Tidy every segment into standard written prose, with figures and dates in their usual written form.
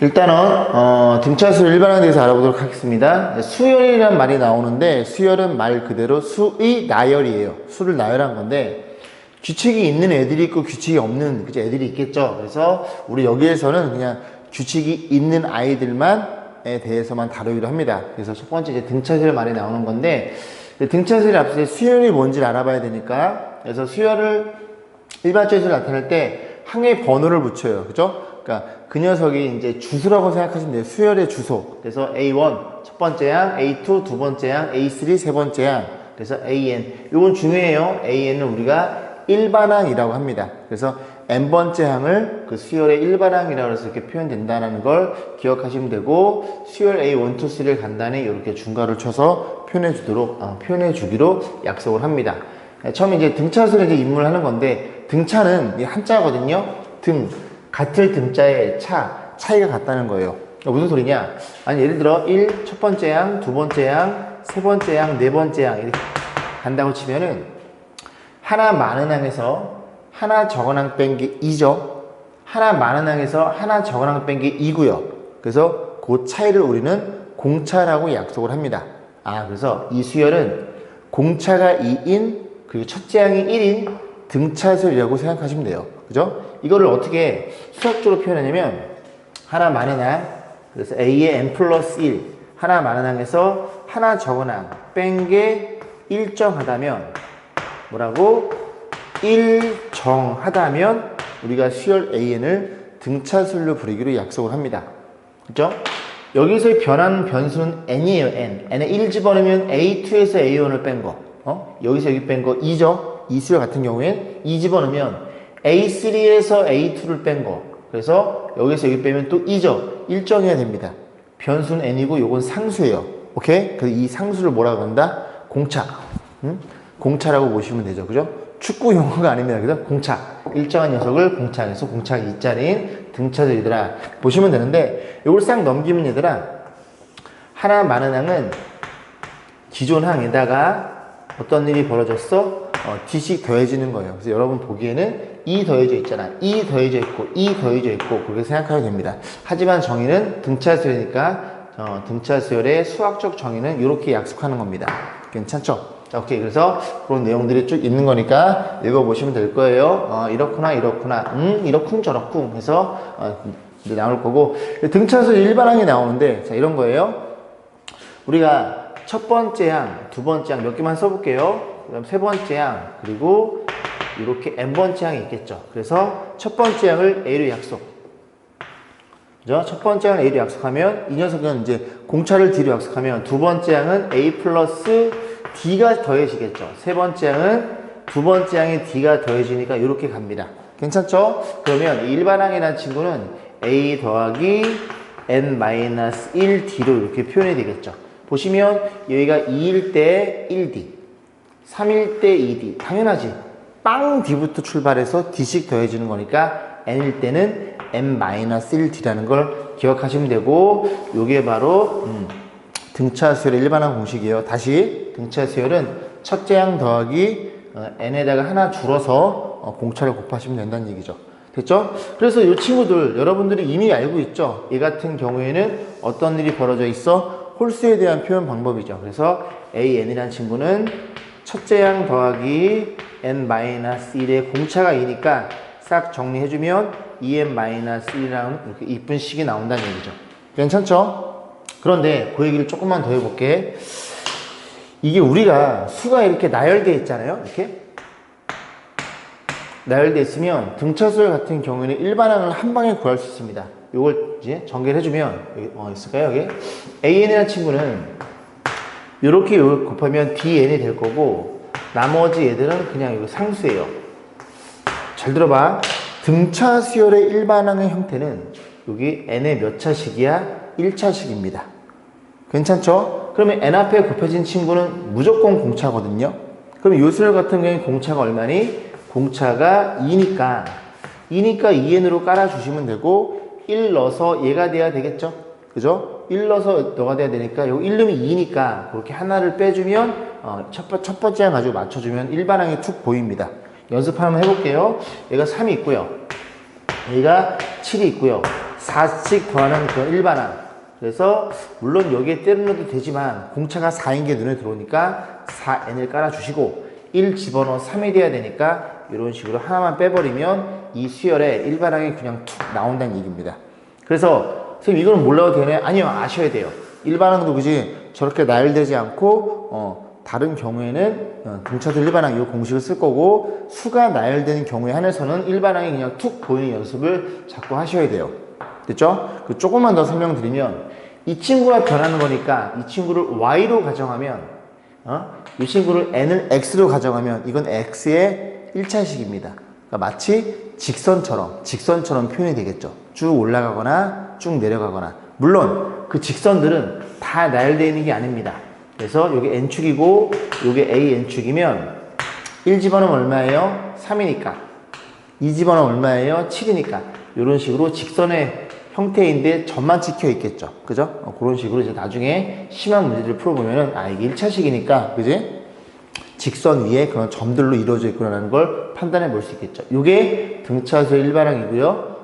일단은 등차수열 일반항에 대해서 알아보도록 하겠습니다. 수열이라는 말이 나오는데 수열은 말 그대로 수의 나열이에요. 수를 나열한 건데 규칙이 있는 애들이 있고 규칙이 없는 애들이 있겠죠. 그래서 우리 여기에서는 그냥 규칙이 있는 아이들만에 대해서만 다루기로 합니다. 그래서 첫 번째 이제 등차수열 말이 나오는 건데 등차수열이 앞서 수열이 뭔지를 알아봐야 되니까 그래서 수열을 일반적으로 나타낼 때 항의 번호를 붙여요. 그죠? 그러니까 그 녀석이 이제 주소라고 생각하시면 돼요. 수열의 주소. 그래서 A1 첫 번째 항, A2 두 번째 항, A3 세 번째 항. 그래서 AN. 이건 중요해요. AN은 우리가 일반항이라고 합니다. 그래서 n번째 항을 그 수열의 일반항이라고 해서 이렇게 표현된다는 걸 기억하시면 되고 수열 A1, 2, 3를 간단히 이렇게 중괄호를 쳐서 표현해 주기로 약속을 합니다. 처음에 이제 등차수를 이제 입문을 하는 건데 등차는 한자거든요. 같을 등자에 차이가 같다는 거예요. 무슨 소리냐? 아니, 예를 들어, 첫 번째 항, 두 번째 항, 세 번째 항, 네 번째 항, 이렇게 간다고 치면은, 하나 많은 항에서 하나 적은 항 뺀 게 2죠. 하나 많은 항에서 하나 적은 항 뺀 게 2고요. 그래서 그 차이를 우리는 공차라고 약속을 합니다. 그래서 이 수열은 공차가 2인, 그리고 첫째 항이 1인 등차수열이라고 생각하시면 돼요. 그죠? 이거를 어떻게 수학적으로 표현하냐면 하나 많은 항, 그래서 A의 n 플러스 1 하나 많은 항에서 하나 적은 항 뺀 게 일정하다면 뭐라고? 일정하다면 우리가 수열 AN을 등차수열로 부르기로 약속을 합니다. 그죠? 여기서의 변하는 변수는 n이에요. n에 1 집어넣으면 A2에서 A1을 뺀 거, 여기서 여기 뺀 거 2죠? 이 수열 같은 경우엔 2 집어넣으면 A3에서 A2를 뺀 거. 그래서 여기서 여기 빼면 또 2죠. 일정해야 됩니다. 변수는 n이고 요건 상수예요. 오케이? 그래서 이 상수를 뭐라 그런다? 공차. 공차라고 보시면 되죠. 그죠? 축구 용어가 아닙니다. 그죠? 공차. 일정한 녀석을 공차해서 공차가 이 자리인 등차수열이더라. 보시면 되는데 요걸 싹 넘기면 얘들아 하나 많은 항은 기존 항에다가 어떤 일이 벌어졌어? D씩 더해지는 거예요. 그래서 여러분 보기에는 2 더해져 있잖아. 2 더해져 있고 2 더해져 있고 그렇게 생각하면 됩니다. 하지만 정의는 등차수열이니까 등차수열의 수학적 정의는 이렇게 약속하는 겁니다. 괜찮죠? 자, 오케이. 그래서 그런 내용들이 쭉 있는 거니까 읽어보시면 될 거예요. 이렇구나 이렇군 저렇군 해서 이제 나올 거고 등차수열 일반항이 나오는데 자 이런 거예요. 우리가 첫 번째 항, 두 번째 항 몇 개만 써볼게요. 그다음 세 번째 항, 그리고 이렇게 n번째 항이 있겠죠. 그래서 첫 번째 항을 A로 약속. 그죠? 첫 번째 항을 A로 약속하면 이 녀석은 이제 공차를 D로 약속하면 두 번째 항은 A 플러스 D가 더해지겠죠. 세 번째 항은 두 번째 항에 D가 더해지니까 이렇게 갑니다. 괜찮죠? 그러면 일반항이라는 친구는 A 더하기 n-1D로 이렇게 표현이 되겠죠. 보시면 여기가 2일 때 1D, 3일 때 2D. 당연하지. 빵 D부터 출발해서 D씩 더해지는 거니까 n일 때는 n-1D라는 걸 기억하시면 되고 요게 바로 등차수열의 일반항 공식이에요. 다시 등차수열은 첫째 항 더하기 n에다가 하나 줄어서 공차를 곱하시면 된다는 얘기죠. 됐죠? 그래서 이 친구들 여러분들이 이미 알고 있죠? 얘 같은 경우에는 어떤 일이 벌어져 있어? 홀수에 대한 표현 방법이죠. 그래서 AN이라는 친구는 첫째 항 더하기 n-1의 공차가 2니까 싹 정리해주면 2n-1이라는 이렇게 이쁜 식이 나온다는 얘기죠. 괜찮죠? 그런데 그 얘기를 조금만 더 해볼게. 이게 우리가 수가 이렇게 나열되어 있잖아요. 이렇게 나열되어 있으면 등차수열 같은 경우에는 일반항을 한 방에 구할 수 있습니다. 이걸 이제 전개를 해주면 여기 있을까요? 여기 AN이라는 친구는 이렇게 곱하면 DN이 될 거고 나머지 얘들은 그냥 이거 상수예요. 잘 들어봐. 등차수열의 일반항의 형태는 여기 n의 몇 차식이야? 1차식입니다. 괜찮죠? 그러면 n 앞에 곱해진 친구는 무조건 공차거든요. 그럼 요 수열 같은 경우에 공차가 얼마니? 공차가 2니까 2n으로 깔아주시면 되고 1 넣어서 얘가 돼야 되겠죠? 그죠? 1 넣어서 너가 돼야 되니까 여기 1 넣으면 2니까 그렇게 하나를 빼주면 첫 번째 항 가지고 맞춰주면 일반항이 툭 보입니다. 연습 한번 해볼게요. 얘가 3이 있고요. 얘가 7이 있고요. 4씩 더하는 그런 일반항. 그래서 물론 여기에 때려넣어도 되지만 공차가 4인 게 눈에 들어오니까 4n을 깔아주시고 1 집어넣어 3이 돼야 되니까 이런 식으로 하나만 빼버리면 이 수열에 일반항이 그냥 툭 나온다는 얘기입니다. 그래서 선생님 이거는 몰라도 되네? 아니요, 아셔야 돼요. 일반항도 그지 저렇게 나열되지 않고 다른 경우에는 등차수 일반항 이 공식을 쓸 거고 수가 나열되는 경우에 한해서는 일반항이 그냥 툭 보이는 연습을 자꾸 하셔야 돼요. 됐죠? 조금만 더 설명드리면 이 친구가 변하는 거니까 이 친구를 y로 가정하면 이 친구를 n을 x로 가정하면 이건 x의 1차식입니다. 그러니까 마치 직선처럼 표현이 되겠죠. 쭉 올라가거나 쭉 내려가거나. 물론 그 직선들은 다 나열되어 있는 게 아닙니다. 그래서 여기 n축이고 여기 a n축이면 1 집어넣으면 얼마예요? 3이니까 2 집어넣으면 얼마예요? 7이니까 이런 식으로 직선의 형태인데 점만 찍혀 있겠죠. 그죠? 그런 식으로 이제 나중에 심한 문제들을 풀어보면은 이게 1차식이니까 그지? 직선 위에 그런 점들로 이루어져 있구나라는 걸 판단해 볼 수 있겠죠. 이게 등차수의 일반항이고요.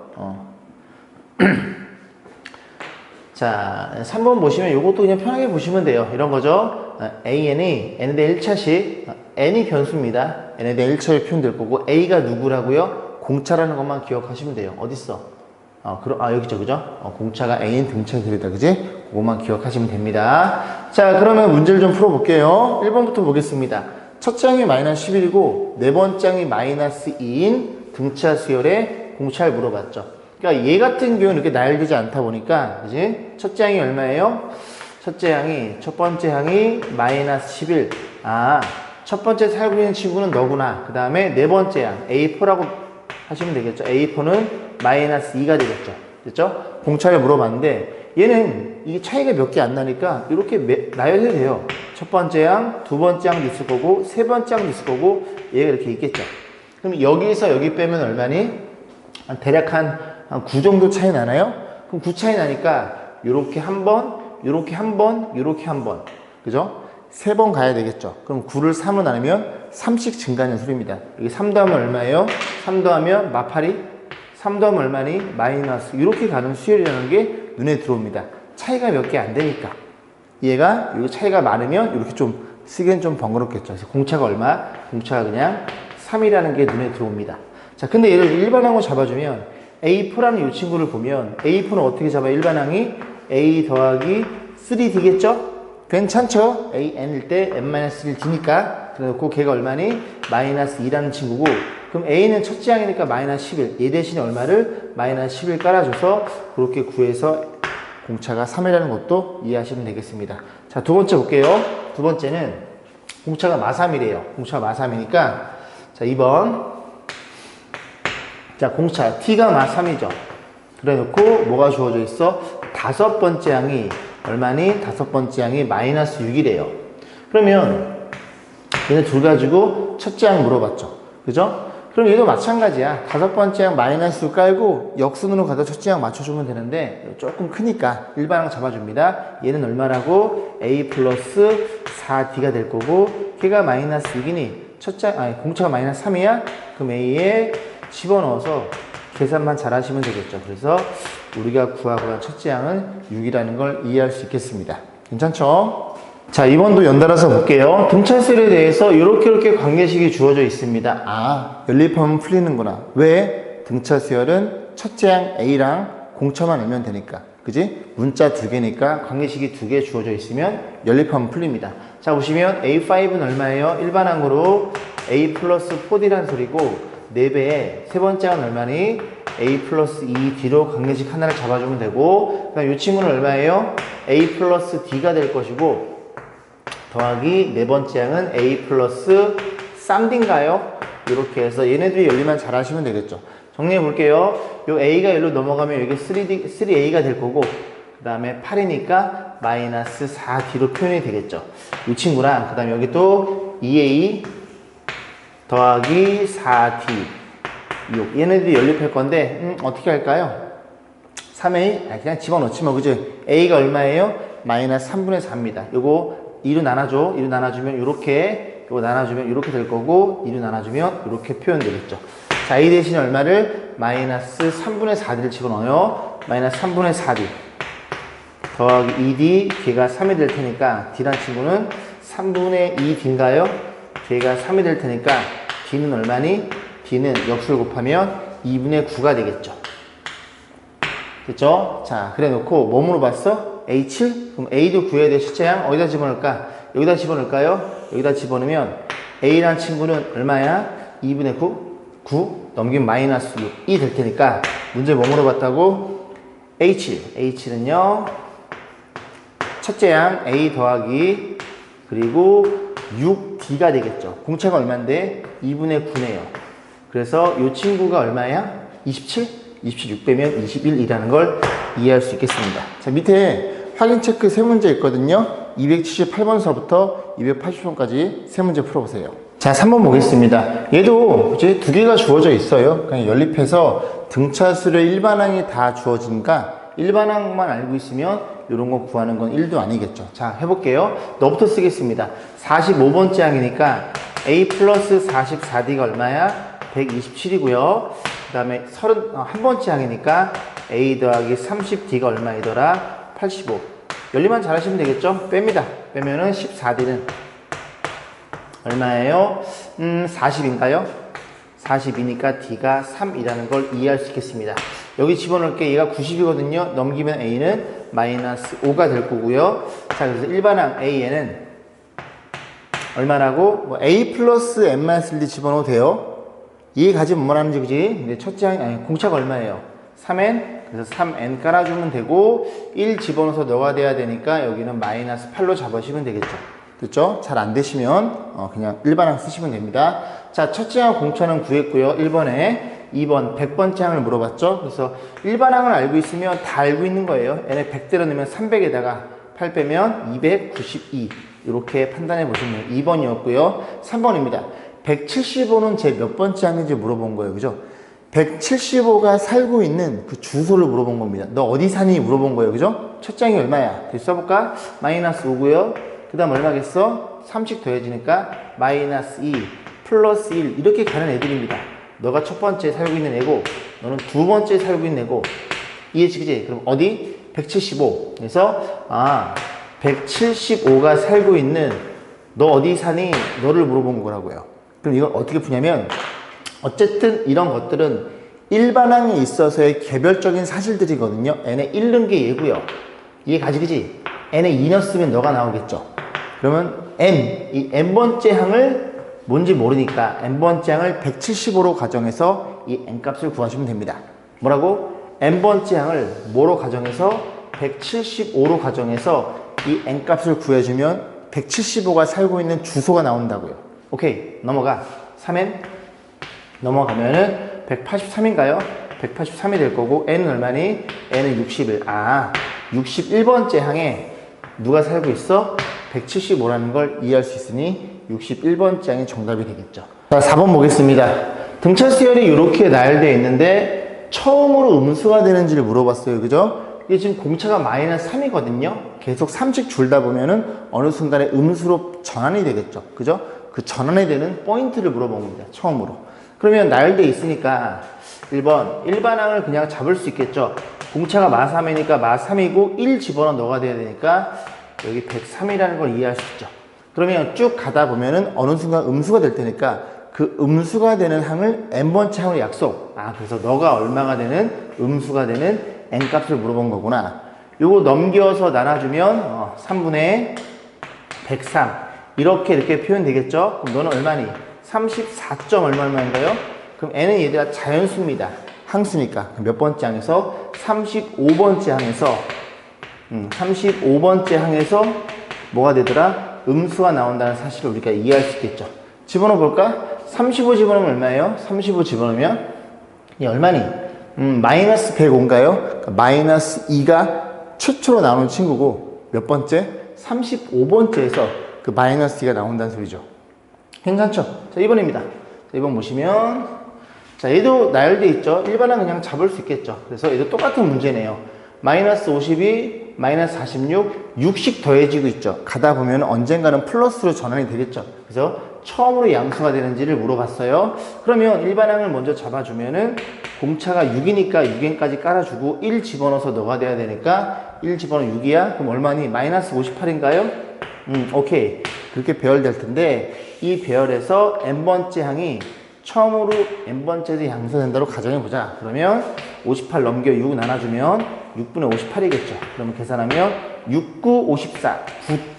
자, 3번 보시면 이것도 그냥 편하게 보시면 돼요. 이런 거죠. AN이 N에 대해 1차식, N이 변수입니다. N에 대해 1차식 표현될 거고 A가 누구라고요? 공차라는 것만 기억하시면 돼요. 어딨어? 여기 있죠, 그죠? 공차가 A인 등차수이다, 그지? 그것만 기억하시면 됩니다. 자, 그러면 문제를 좀 풀어볼게요. 1번부터 보겠습니다. 첫째 항이 마이너스 11이고, 네 번째 항이 마이너스 2인 등차수열의 공차를 물어봤죠. 그러니까 얘 같은 경우는 이렇게 나열되지 않다 보니까, 그지? 첫째 항이 얼마예요? 첫 번째 항이 마이너스 11. 첫 번째 살고 있는 친구는 너구나. 그 다음에 네 번째 항, A4라고 하시면 되겠죠. A4는 마이너스 2가 되겠죠. 됐죠? 공차를 물어봤는데 얘는 이게 차이가 몇 개 안 나니까 이렇게 나열해도 돼요. 첫 번째 항, 두 번째 항도 있을 거고 세 번째 항도 있을 거고 얘가 이렇게 있겠죠. 그럼 여기서 여기 빼면 얼마니? 대략 한 9 정도 차이 나나요? 그럼 9 차이 나니까 요렇게 한 번, 요렇게 한 번, 요렇게 한 번. 그죠? 3번 가야 되겠죠. 그럼 9를 3으로 나누면 3씩 증가하는 소리입니다. 여기 3 더하면 얼마예요? 3 더하면 마파리? 3 더하면 얼마니? 마이너스. 이렇게 가는 수열이라는 게 눈에 들어옵니다. 차이가 몇 개 안 되니까. 얘가 이 차이가 많으면 이렇게 좀 쓰기엔 좀 번거롭겠죠. 그래서 공차가 얼마? 공차가 그냥 3이라는 게 눈에 들어옵니다. 자, 근데 얘를 일반항으로 잡아주면 A4라는 이 친구를 보면 A4는 어떻게 잡아요? 일반항이 A 더하기 3D겠죠? 괜찮죠? AN일 때 N-1D니까 그래놓고 걔가 얼마니? 마이너스 2라는 친구고 그럼 A는 첫째 항이니까 마이너스 11 얘 대신에 얼마를? 마이너스 11 깔아줘서 그렇게 구해서 공차가 3이라는 것도 이해하시면 되겠습니다. 자, 두 번째 볼게요. 두 번째는 공차가 마3이래요. 공차가 마3이니까 자, 2번 자, 공차 T가 마3이죠. 그래놓고 뭐가 주어져 있어? 다섯 번째 항이 얼마니? 다섯 번째 항이 마이너스 6이래요. 그러면 얘네 둘 가지고 첫째 항 물어봤죠. 그죠? 그럼 얘도 마찬가지야. 다섯 번째 항 마이너스 6 깔고 역순으로 가서 첫째 항 맞춰주면 되는데 조금 크니까 일반항 잡아줍니다. 얘는 얼마라고? A 플러스 4D가 될 거고 걔가 마이너스 6이니 공차가 마이너스 3이야? 그럼 A에 집어넣어서 계산만 잘 하시면 되겠죠. 그래서 우리가 구하고 한 첫째 항은 6이라는 걸 이해할 수 있겠습니다. 괜찮죠? 자, 이번도 연달아서 볼게요. 등차수열에 대해서 이렇게 관계식이 주어져 있습니다. 연립하면 풀리는구나. 왜? 등차수열은 첫째 항 A랑 공차만 알면 되니까. 그지? 문자 두 개니까 관계식이 두 개 주어져 있으면 연립하면 풀립니다. 자, 보시면 A5는 얼마예요? 일반항으로 A 플러스 4D라는 소리고 4배에 세 번째 항은 얼마니? A 플러스 2D로 관계식 하나를 잡아주면 되고 그다음 이 친구는 얼마예요? A 플러스 D가 될 것이고 더하기 네 번째 항은 A 플러스 3D인가요? 이렇게 해서 얘네들이 연립만 잘 하시면 되겠죠. 정리해 볼게요. 요 A가 여기로 넘어가면 여기 3A가 될 거고 그 다음에 8이니까 마이너스 4D로 표현이 되겠죠. 이 친구랑 그 다음에 여기 또 2A 더하기 4D 6. 얘네들이 연립할 건데 어떻게 할까요? 3A 그냥 집어넣지 뭐 그지? A가 얼마예요? 마이너스 3분의 4입니다. 요거 2로 나눠줘. 2로 나눠주면 요렇게 요거 나눠주면 요렇게 될 거고 2로 나눠주면 요렇게 표현되겠죠. 자, A 대신에 얼마를? 마이너스 3분의 4D를 집어넣어요. 마이너스 3분의 4D 더하기 2D 걔가 3이 될 테니까 D란 친구는 3분의 2D인가요? 걔가 3이 될 테니까 D는 얼마니? D는 역수를 곱하면 2분의 9가 되겠죠. 됐죠? 자, 그래 놓고 뭐 물어봤어? A7? 그럼 A도 구해야 돼. 실제양 어디다 집어넣을까? 여기다 집어넣을까요? 여기다 집어넣으면 A란 친구는 얼마야? 2분의 9? 9 넘기면 마이너스 6이 될 테니까 문제 뭐 물어봤다고? A7. A7은요 첫째 양 A 더하기 그리고 6D가 되겠죠. 공차가 얼마인데? 2분의 9네요. 그래서 이 친구가 얼마야? 27? 27 6 빼면 21이라는 걸 이해할 수 있겠습니다. 자, 밑에 확인 체크 세 문제 있거든요. 278번서부터 280번까지 세 문제 풀어보세요. 자, 3번 보겠습니다. 얘도 이제 두 개가 주어져 있어요. 그냥 연립해서 등차수의 일반항이 다 주어지니까 일반항만 알고 있으면 이런 거 구하는 건 1도 아니겠죠. 자, 해볼게요. 너부터 쓰겠습니다. 45번째 항이니까 A 플러스 44D가 얼마야? 127이고요. 그 다음에 31번째 항이니까 A 더하기 30D가 얼마이더라? 85. 연립만 잘하시면 되겠죠? 뺍니다. 빼면은 14D는 얼마예요? 40인가요? 40이니까 D가 3이라는 걸 이해할 수 있겠습니다. 여기 집어넣을게. 얘가 90이거든요. 넘기면 A는 마이너스 5가 될 거고요. 자, 그래서 일반항 A에는 얼마라고? 뭐 A 플러스 n-1D 집어넣어도 돼요. 이해 가지 뭐 말하는지, 그지? 근데 첫째 항이, 아니, 공차가 얼마예요? 3n. 그래서 3n 깔아주면 되고, 1 집어넣어서 넣어야 돼야 되니까 여기는 마이너스 8로 잡으시면 되겠죠. 됐죠? 잘 안 되시면, 그냥 일반항 쓰시면 됩니다. 자, 첫째 항 공차는 구했고요. 1번에. 2번, 100번째 항을 물어봤죠? 그래서 일반항을 알고 있으면 다 알고 있는 거예요. n에 100대로 넣으면 300에다가 8 빼면 292. 이렇게 판단해 보시면 2번이었고요. 3번입니다. 175는 제 몇 번째 항인지 물어본 거예요. 그죠? 175가 살고 있는 그 주소를 물어본 겁니다. 너 어디 사니? 물어본 거예요. 그죠? 첫 장이 얼마야? 다시 써볼까? 마이너스 5고요. 그 다음 얼마겠어? 3씩 더해지니까 마이너스 2 플러스 1 이렇게 가는 애들입니다. 너가 첫 번째 살고 있는 애고 너는 두 번째 살고 있는 애고 이해지? 그지? 그럼 어디? 175. 그래서 175가 살고 있는 너 어디 사니? 너를 물어본 거라고요. 그럼 이걸 어떻게 푸냐면 어쨌든 이런 것들은 일반항에 있어서의 개별적인 사실들이거든요. n에 1 넣은 게 얘고요. 이해 가지? 그지? n에 2 넣었으면 너가 나오겠죠. 그러면 이 n번째 항을 뭔지 모르니까 n번째 항을 175로 가정해서 이 n값을 구하시면 됩니다. 뭐라고? n번째 항을 뭐로 가정해서? 175로 가정해서 이 n값을 구해주면 175가 살고 있는 주소가 나온다고요. 오케이, 넘어가. 3n 넘어가면은 183인가요? 183이 될 거고 n은 얼마니? n은 61. 61번째 항에 누가 살고 있어? 175라는 걸 이해할 수 있으니 61번째 항이 정답이 되겠죠. 자, 4번 보겠습니다. 등차 수열이 이렇게 나열되어 있는데 처음으로 음수가 되는지를 물어봤어요. 그죠? 이게 지금 공차가 마이너스 3이거든요. 계속 3씩 줄다 보면은 어느 순간에 음수로 전환이 되겠죠. 그죠? 그 전환이 되는 포인트를 물어본 겁니다. 처음으로. 그러면 나열되어 있으니까 1번 일반항을 그냥 잡을 수 있겠죠. 공차가 마3이니까 마3이고 1 집어넣어 넣어야 돼야 되니까 여기 103이라는 걸 이해할 수 있죠. 그러면 쭉 가다 보면은 어느 순간 음수가 될 테니까 그 음수가 되는 항을 n번째 항으로 약속. 그래서 너가 얼마가 되는 음수가 되는 n값을 물어본 거구나. 요거 넘겨서 나눠주면 3분의 103 이렇게 표현되겠죠. 그럼 너는 얼마니? 34점 얼마인가요? 그럼 n은 얘들아 자연수입니다. 항수니까 몇 번째 항에서? 35번째 항에서 35번째 항에서 뭐가 되더라? 음수가 나온다는 사실을 우리가 이해할 수 있겠죠. 집어넣어 볼까? 35 집어넣으면 얼마예요? 35 집어넣으면 이 얼마니? 마이너스 105인가요? 그러니까 마이너스 2가 최초로 나오는 친구고 몇 번째? 35번째에서 그 마이너스 2가 나온다는 소리죠. 괜찮죠? 자, 2번입니다. 자, 2번 보시면 자, 얘도 나열되어 있죠. 일반은 그냥 잡을 수 있겠죠. 그래서 얘도 똑같은 문제네요. 마이너스 50이 마이너스 46, 60 더해지고 있죠. 가다 보면 언젠가는 플러스로 전환이 되겠죠. 그래서 처음으로 양수가 되는지를 물어봤어요. 그러면 일반항을 먼저 잡아주면은 공차가 6이니까 6n까지 깔아주고 1 집어넣어서 너가 돼야 되니까 1 집어넣어 6이야? 그럼 얼마니? 마이너스 58인가요? 오케이. 그렇게 배열될 텐데 이 배열에서 n번째 항이 처음으로 n번째도 양수된다로 가정해보자. 그러면 58 넘겨 6 나눠주면 6분의 58이겠죠. 그러면 계산하면 6, 9, 54,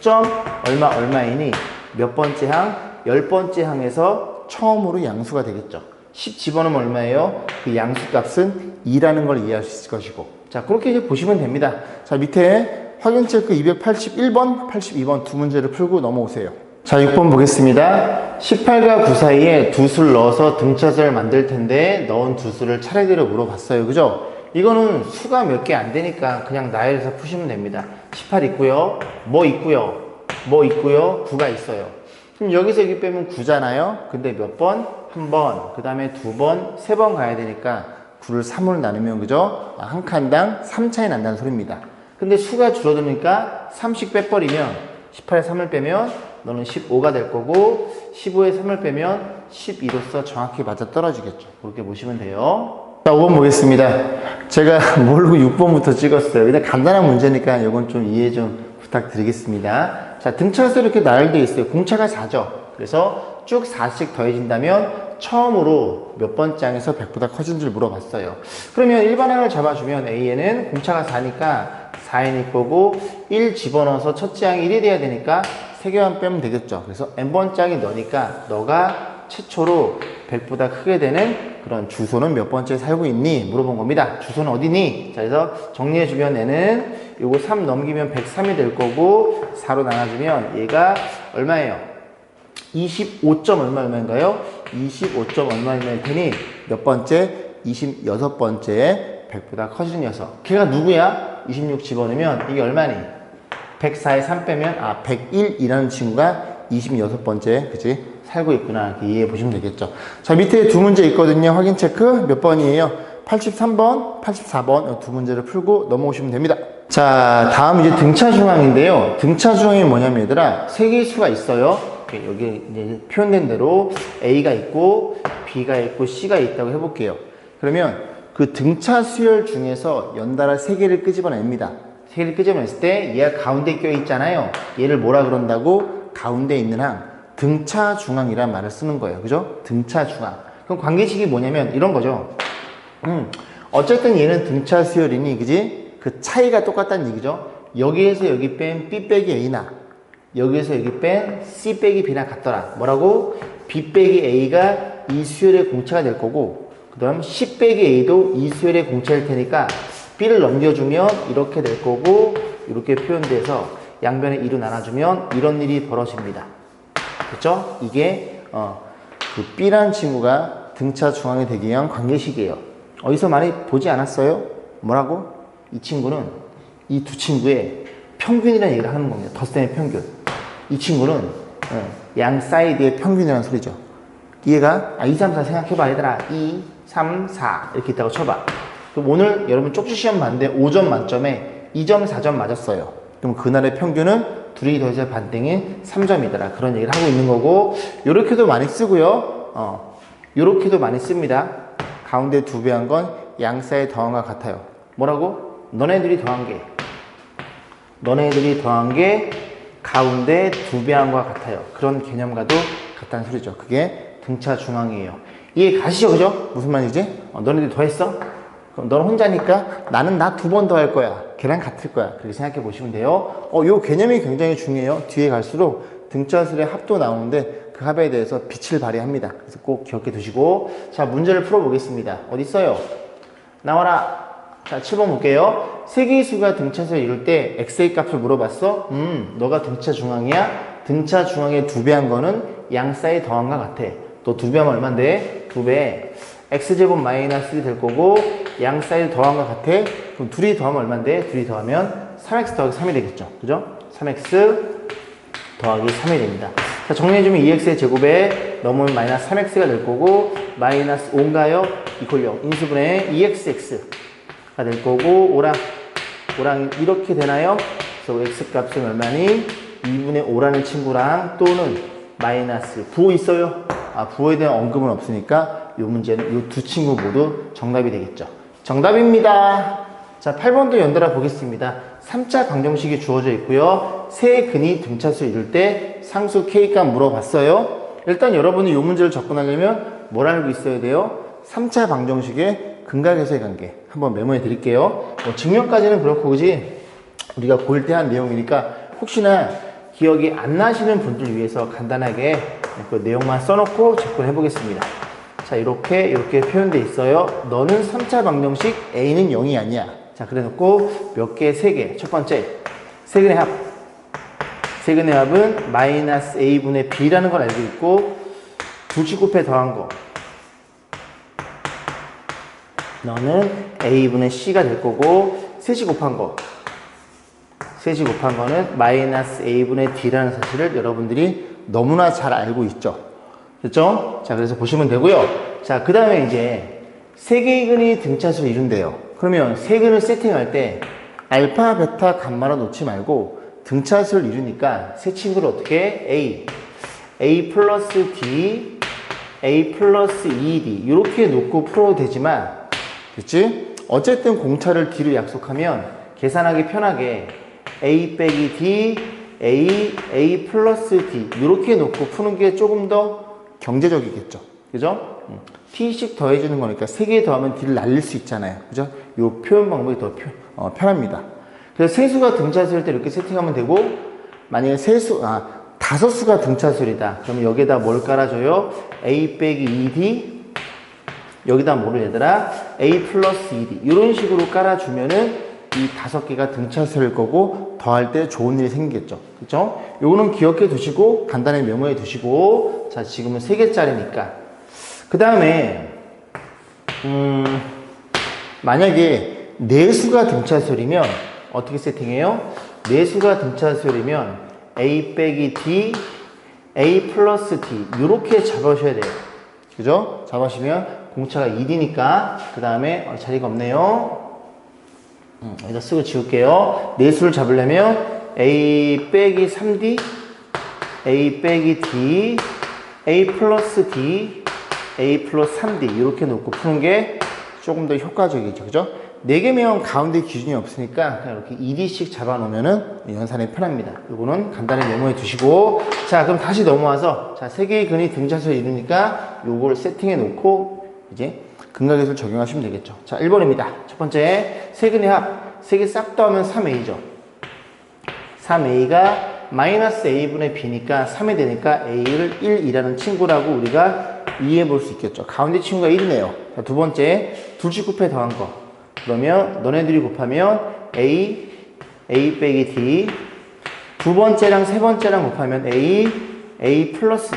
9점 얼마이니 몇 번째 항? 10번째 항에서 처음으로 양수가 되겠죠. 10 집어넣으면 얼마예요? 그 양수 값은 2라는 걸 이해할 수 있을 것이고. 자, 그렇게 이제 보시면 됩니다. 자, 밑에 확인 체크 281번, 82번 두 문제를 풀고 넘어오세요. 자, 6번 보겠습니다. 18과 9 사이에 두 수를 넣어서 등차수를 만들 텐데 넣은 두 수를 차례대로 물어봤어요. 그죠? 이거는 수가 몇 개 안 되니까 그냥 나열해서 푸시면 됩니다. 18 있고요. 뭐 있고요. 9가 있어요. 그럼 여기서 여기 빼면 9잖아요. 근데 몇 번? 한 번, 그 다음에 두 번, 세 번 가야 되니까 9를 3으로 나누면 그죠? 한 칸당 3차이 난다는 소리입니다. 근데 수가 줄어드니까 3씩 빼버리면 18에 3을 빼면 너는 15가 될 거고 15에 3을 빼면 12로서 정확히 맞아 떨어지겠죠. 그렇게 보시면 돼요. 자, 5번 보겠습니다. 제가 모르고 6번부터 찍었어요. 근데 간단한 문제니까 이건 좀 이해 좀 부탁드리겠습니다. 자, 등차수 이렇게 나열되어 있어요. 공차가 4죠. 그래서 쭉 4씩 더해진다면 처음으로 몇 번째 항에서 100보다 커진 줄 물어봤어요. 그러면 일반항을 잡아주면 A에는 공차가 4니까 4n일 거고 1 집어넣어서 첫째 항이 1이 돼야 되니까 3개만 빼면 되겠죠. 그래서 n번째 항이 너니까 너가 최초로 100보다 크게 되는 그런 주소는 몇 번째에 살고 있니? 물어본 겁니다. 주소는 어디니? 자, 그래서 정리해주면 얘는 요거 3 넘기면 103이 될 거고 4로 나눠주면 얘가 얼마예요? 25점 얼마인가요? 25점 얼마일 테니 몇 번째? 26번째에 100보다 커진 녀석. 걔가 누구야? 26 집어넣으면 이게 얼마니? 104에 3 빼면 101이라는 친구가 26번째 그치? 살고 있구나. 이렇게 이해해 보시면 되겠죠. 자, 밑에 두 문제 있거든요. 확인 체크 몇 번이에요? 83번, 84번 두 문제를 풀고 넘어오시면 됩니다. 자, 다음 이제 등차 중앙인데요. 등차 중앙이 뭐냐면 얘들아 세 개의 수가 있어요. 여기 이제 표현된 대로 A가 있고 B가 있고 C가 있다고 해볼게요. 그러면 그 등차 수열 중에서 연달아 세 개를 끄집어냅니다. 세 개를 끄집어냈을 때 얘가 가운데 껴있잖아요. 얘를 뭐라 그런다고? 가운데 있는 항 등차 중앙이란 말을 쓰는 거예요. 그죠? 등차 중앙. 그럼 관계식이 뭐냐면 이런 거죠. 어쨌든 얘는 등차 수열이니 그지? 그 차이가 똑같다는 얘기죠. 여기에서 여기 뺀 B 빼기 A나 여기에서 여기 뺀 C 빼기 B나 같더라. 뭐라고? B 빼기 A가 이 수열의 공차가 될 거고 그 다음 C 빼기 A도 이 수열의 공차일 테니까 B를 넘겨주면 이렇게 될 거고 이렇게 표현돼서 양변에 2로 나눠주면 이런 일이 벌어집니다. 그렇죠? 이게 그 B라는 친구가 등차 중앙이 되기 위한 관계식이에요. 어디서 많이 보지 않았어요? 뭐라고? 이 친구는 이 두 친구의 평균이라는 얘기를 하는 겁니다. 덧셈의 평균. 이 친구는 양 사이드의 평균이라는 소리죠. 얘가 2, 3, 4 생각해봐 얘들아. 2, 3, 4 이렇게 있다고 쳐봐. 그럼 오늘 여러분 쪽지 시험 봤는데 5점 만점에 2점, 4점 맞았어요. 그럼 그날의 평균은 둘이 더해서 반등인 3점이더라. 그런 얘기를 하고 있는 거고 요렇게도 많이 쓰고요. 요렇게도 많이 씁니다. 가운데 2배 한 건 양 사이 더한과 같아요. 뭐라고? 너네들이 더한 게 가운데 2배 한과 같아요. 그런 개념과도 같다는 소리죠. 그게 등차 중앙이에요. 이해 가시죠? 그죠? 무슨 말이지? 너네들이 더했어? 그럼 너는 혼자니까 나는 나 2번 더 할 거야. 걔랑 같을 거야. 그렇게 생각해 보시면 돼요. 요 개념이 굉장히 중요해요. 뒤에 갈수록 등차수의 합도 나오는데 그 합에 대해서 빛을 발휘합니다. 그래서 꼭 기억해 두시고 자, 문제를 풀어보겠습니다. 어디 있어요? 나와라. 자, 7번 볼게요. 세 개의 수가 등차수를 이룰 때 x의 값을 물어봤어? 너가 등차 중앙이야? 등차 중앙에 2배 한 거는 양 사이 더한과 같아. 또 2배 하면 얼만데? 2배. x제곱 마이너스 1이 될 거고 양 사이 더한과 같아. 그럼 둘이 더하면 얼만데? 둘이 더하면 3x 더하기 3이 되겠죠. 그죠? 3x 더하기 3이 됩니다. 자, 정리해주면 2x의 제곱에 넘으면 마이너스 3x가 될 거고 마이너스 5인가요? 이퀄 0. 인수분해 2xx가 될 거고 오랑 5랑 이렇게 되나요? 그래서 x 값은 얼마니? 2분의 5라는 친구랑 또는 마이너스 부호 있어요? 부호에 대한 언급은 없으니까 이 문제는 이 두 친구 모두 정답이 되겠죠. 정답입니다. 자, 8번도 연달아 보겠습니다. 3차 방정식이 주어져 있고요. 세 근이 등차수 이룰 때 상수 K값 물어봤어요. 일단 여러분이 이 문제를 접근하려면 뭘 알고 있어야 돼요? 3차 방정식의 근각에서의 관계 한번 메모해 드릴게요. 증명까지는 그렇고 그지? 우리가 고1 때 한 내용이니까 혹시나 기억이 안 나시는 분들 위해서 간단하게 그 내용만 써놓고 접근해 보겠습니다. 자, 이렇게 표현되어 있어요. 너는 3차 방정식 A는 0이 아니야. 자, 그래 놓고 몇 개? 3개. 첫 번째, 세근의 합. 세근의 합은 마이너스 A분의 B라는 걸 알고 있고 둘씩 곱해 더한 거. 너는 A분의 C가 될 거고 셋이 곱한 거. 셋이 곱한 거는 마이너스 A분의 D라는 사실을 여러분들이 너무나 잘 알고 있죠. 됐죠? 자, 그래서 보시면 되고요. 자, 그 다음에 이제 세 개의 근이 등차수를 이룬대요. 그러면 세 근을 세팅할 때 알파, 베타, 감마로 놓지 말고 등차수를 이루니까 세 친구를 어떻게 해? A 플러스 D, A 플러스 2D 이렇게 놓고 풀어도 되지만 됐지? 어쨌든 공차를 D로 약속하면 계산하기 편하게 A 빼기 D, A 플러스 D 이렇게 놓고 푸는 게 조금 더 경제적이겠죠. 그죠? T씩 더해주는 거니까 3개 더하면 D를 날릴 수 있잖아요. 그죠? 이 표현 방법이 더 편합니다. 그래서 세수가 등차수일 때 이렇게 세팅하면 되고 만약에 다섯 수가 등차수이다. 그러면 여기에다 뭘 깔아줘요? A 빼기 2D 여기다 뭐를 얘들아? A 플러스 2D 이런 식으로 깔아주면은 이 5개가 등차수일 거고 더할 때 좋은 일이 생기겠죠. 그쵸? 요거는 기억해 두시고 간단히 메모해 두시고 자, 지금은 3개짜리니까 그 다음에 만약에 내수가 등차수이면 어떻게 세팅해요? 내수가 등차수이면 A 빼기 D, A 플러스 D 이렇게 잡으셔야 돼요. 그죠? 잡으시면 공차가 2D니까 그 다음에 자리가 없네요. 여기다 쓰고 지울게요. 내수를 잡으려면 A 빼기 3D, A 빼기 D, A 플러스 D, A 플러스 3D 이렇게 놓고 푸는 게 조금 더 효과적이죠. 그죠? 4개면 가운데 기준이 없으니까 그냥 이렇게 2D씩 잡아놓으면은 연산이 편합니다. 이거는 간단히 메모해 두시고 자, 그럼 다시 넘어와서 자, 3개의 근이 등차수를 이루니까 요걸 세팅해 놓고 이제 근각에서 적용하시면 되겠죠. 자, 1번입니다. 첫 번째, 세근의 합. 3개 싹 더하면 3A죠. 3A가 마이너스 A분의 B니까 3이 되니까 A를 1이라는 친구라고 우리가 이해해 볼 수 있겠죠. 가운데 친구가 1이네요. 자, 두 번째, 둘씩 곱해 더한 거. 그러면 너네들이 곱하면 A 빼기 D. 두 번째랑 세 번째랑 곱하면 A 플러스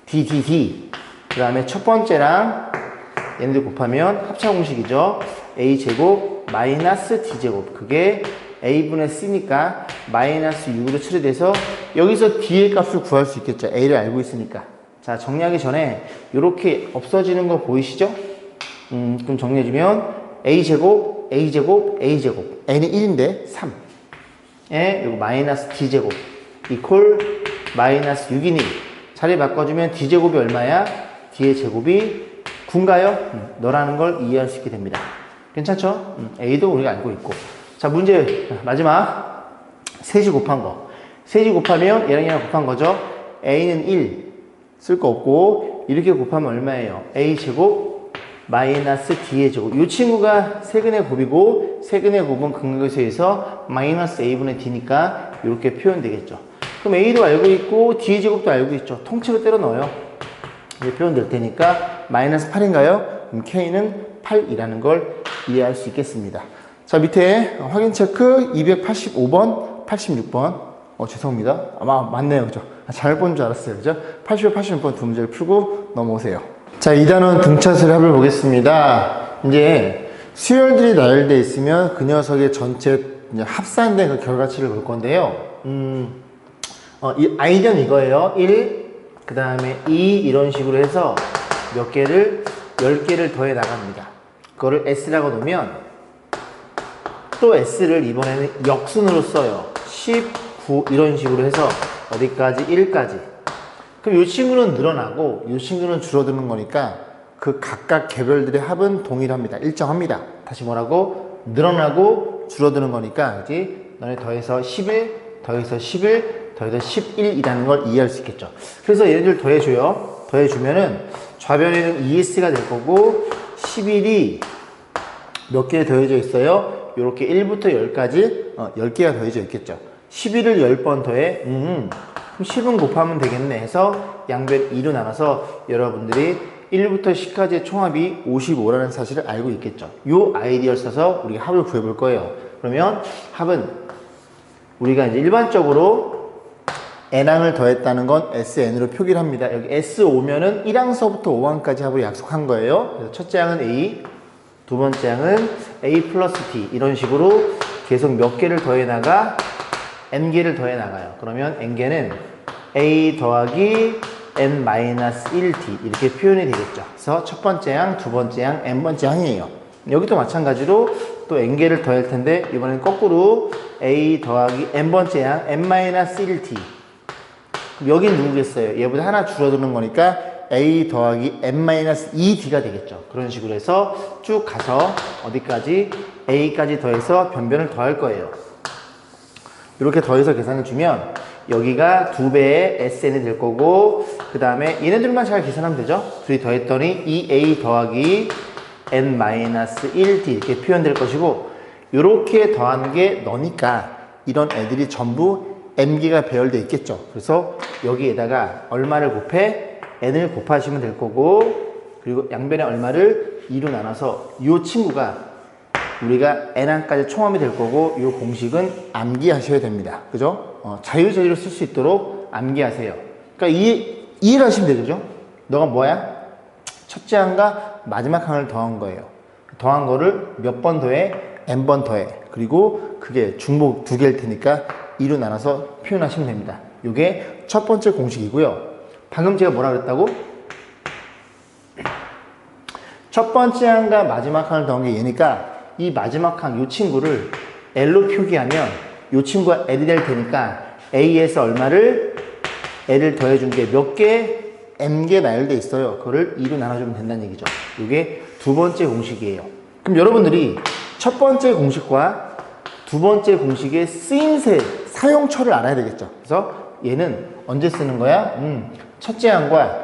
D. 그 다음에 첫 번째랑 얘네들 곱하면 합차 공식이죠. A제곱 마이너스 D제곱. 그게 A분의 C니까 마이너스 6으로 처리돼서 여기서 D의 값을 구할 수 있겠죠. A를 알고 있으니까. 자, 정리하기 전에 이렇게 없어지는 거 보이시죠? 그럼 정리해주면 A제곱, A제곱, A제곱. A는 1인데 3. 에, 요거 마이너스 D제곱. 이퀄 마이너스 6이니. 자리 바꿔주면 D제곱이 얼마야? D의 제곱이 9인가요? 너라는 걸 이해할 수 있게 됩니다. 괜찮죠? A도 우리가 알고 있고. 자, 문제 마지막. 3시 곱한 거. 3시 곱하면 얘랑 곱한 거죠. A는 1. 쓸 거 없고 이렇게 곱하면 얼마예요? A제곱 마이너스 D의 제곱. 이 친구가 세근의 곱이고 세근의 곱은 근각에서 해서 마이너스 A분의 D니까 이렇게 표현되겠죠. 그럼 A도 알고 있고 D의 제곱도 알고 있죠. 통째로 때려 넣어요. 이제 표현될 테니까 마이너스 8인가요? 그럼 K는 8이라는 걸 이해할 수 있겠습니다. 자, 밑에 확인 체크 285번, 86번. 죄송합니다. 아마 맞네요. 그죠? 잘 본 줄 알았어요. 그죠? 80번, 86번 두 문제를 풀고 넘어오세요. 자, 2단원 등차수의 합을 보겠습니다. 이제 수열들이 나열되어 있으면 그 녀석의 전체 합산된 그 결과치를 볼 건데요. 이 아이디어는 이거예요. 1, 그 다음에 2 이런 식으로 해서 몇 개를 10개를 더해 나갑니다. 그거를 S라고 놓으면 또 S를 이번에는 역순으로 써요. 19 이런 식으로 해서 어디까지? 1까지. 그럼 이 친구는 늘어나고 이 친구는 줄어드는 거니까 그 각각 개별들의 합은 동일합니다. 일정합니다. 다시 뭐라고? 늘어나고 줄어드는 거니까 그지? 너네 더해서 11, 더해서 11, 더해서 11이라는 걸 이해할 수 있겠죠. 그래서 얘네들 더해줘요. 더해주면은 좌변에는 ES가 될 거고 11이 몇 개 더해져 있어요? 이렇게 1부터 10까지 10개가 더해져 있겠죠. 11을 10번 더해? 그럼 10은 곱하면 되겠네 해서 양변 2로 나눠서 여러분들이 1부터 10까지의 총합이 55라는 사실을 알고 있겠죠. 이 아이디어를 써서 우리가 합을 구해볼 거예요. 그러면 합은 우리가 이제 일반적으로 n항을 더했다는 건 SN으로 표기를 합니다. 여기 S 오면은 1항서부터 5항까지 합을 약속한 거예요. 그래서 첫째 항은 A, 두 번째 항은 A 플러스 T 이런 식으로 계속 몇 개를 더해 나가 n개를 더해 나가요. 그러면 n개는 A 더하기 n-1t 이렇게 표현이 되겠죠. 그래서 첫 번째 항, 두 번째 항, n번째 항이에요. 여기도 마찬가지로 또 n개를 더할 텐데 이번엔 거꾸로 A 더하기 n번째 항, n-1t 여긴 누구겠어요? 얘보다 하나 줄어드는 거니까 A 더하기 n-2t가 되겠죠. 그런 식으로 해서 쭉 가서 어디까지? A까지 더해서 변변을 더할 거예요. 이렇게 더해서 계산을 주면 여기가 2배의 SN이 될 거고 그 다음에 얘네들만 잘 계산하면 되죠. 둘이 더했더니 2A 더하기 n-1t 이렇게 표현될 것이고 이렇게 더하는 게 너니까 이런 애들이 전부 n개가 배열되어 있겠죠. 그래서 여기에다가 얼마를 곱해? n을 곱하시면 될 거고 그리고 양변에 얼마를 2로 나눠서 이 친구가 우리가 n항까지 총합이 될 거고 이 공식은 암기하셔야 됩니다. 그죠? 자유자재로 쓸 수 있도록 암기하세요. 그러니까 이해를 하시면 되죠. 너가 뭐야? 첫째 항과 마지막 항을 더한 거예요. 더한 거를 몇 번 더해? n번 더해. 그리고 그게 중복 2개일 테니까 2로 나눠서 표현하시면 됩니다. 이게 첫 번째 공식이고요. 방금 제가 뭐라 그랬다고? 첫 번째 항과 마지막 항을 더한 게 얘니까 이 마지막 항, 이 친구를 L로 표기하면 이 친구가 L이 될 테니까 A에서 얼마를 L을 더해준 게 몇 개? N개 나열돼 있어요. 그거를 2로 나눠주면 된다는 얘기죠. 이게 두 번째 공식이에요. 그럼 여러분들이 첫 번째 공식과 두 번째 공식의 쓰임새, 사용처를 알아야 되겠죠. 그래서 얘는 언제 쓰는 거야? 첫째 항과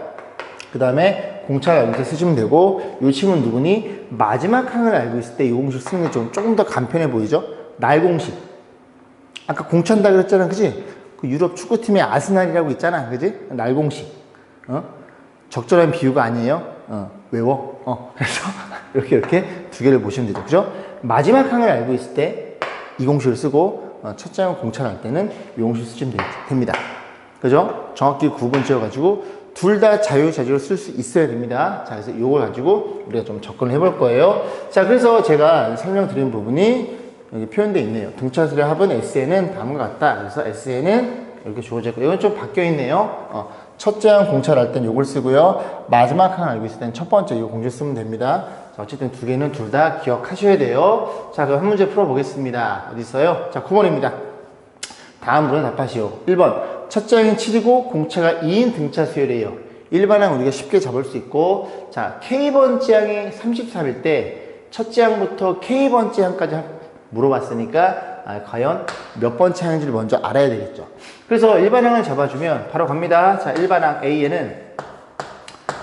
그 다음에 공차가 여기서 쓰시면 되고 이 친구는 누구니? 마지막 항을 알고 있을 때 이 공식 쓰는 게 조금 더 간편해 보이죠? 날 공식. 아까 공차한다 그랬잖아, 그지? 그 유럽 축구팀의 아스날이라고 있잖아, 그지? 날 공식. 적절한 비유가 아니에요. 외워. 그래서 이렇게 두 개를 보시면 되죠, 그죠? 마지막 항을 알고 있을 때 이 공식을 쓰고 첫째 항 공차를 할 때는 이 공식을 쓰시면 됩니다. 그죠? 정확히 구분 지어가지고 둘 다 자유자재로 쓸 수 있어야 됩니다. 자, 그래서 이걸 가지고 우리가 좀 접근을 해볼 거예요. 자, 그래서 제가 설명드린 부분이 여기 표현되어 있네요. 등차수의 합은 SN은 다음과 같다. 그래서 SN은 이렇게 주어져 있고, 이건 좀 바뀌어 있네요. 첫째 항 공차를 할 땐 이걸 쓰고요. 마지막 항 알고 있을 땐 첫 번째 이 공식 쓰면 됩니다. 자, 어쨌든 두 개는 둘 다 기억하셔야 돼요. 자, 그럼 한 문제 풀어보겠습니다. 어디 있어요? 자, 9번입니다. 다음 문제 답하시오. 1번. 첫째 항이 7이고 공차가 2인 등차 수열이에요. 일반항 우리가 쉽게 잡을 수 있고, 자, K번째 항이 33일 때 첫째 항부터 K번째 항까지 물어봤으니까 과연 몇 번째 항인지를 먼저 알아야 되겠죠. 그래서 일반항을 잡아주면 바로 갑니다. 자, 일반항 A에는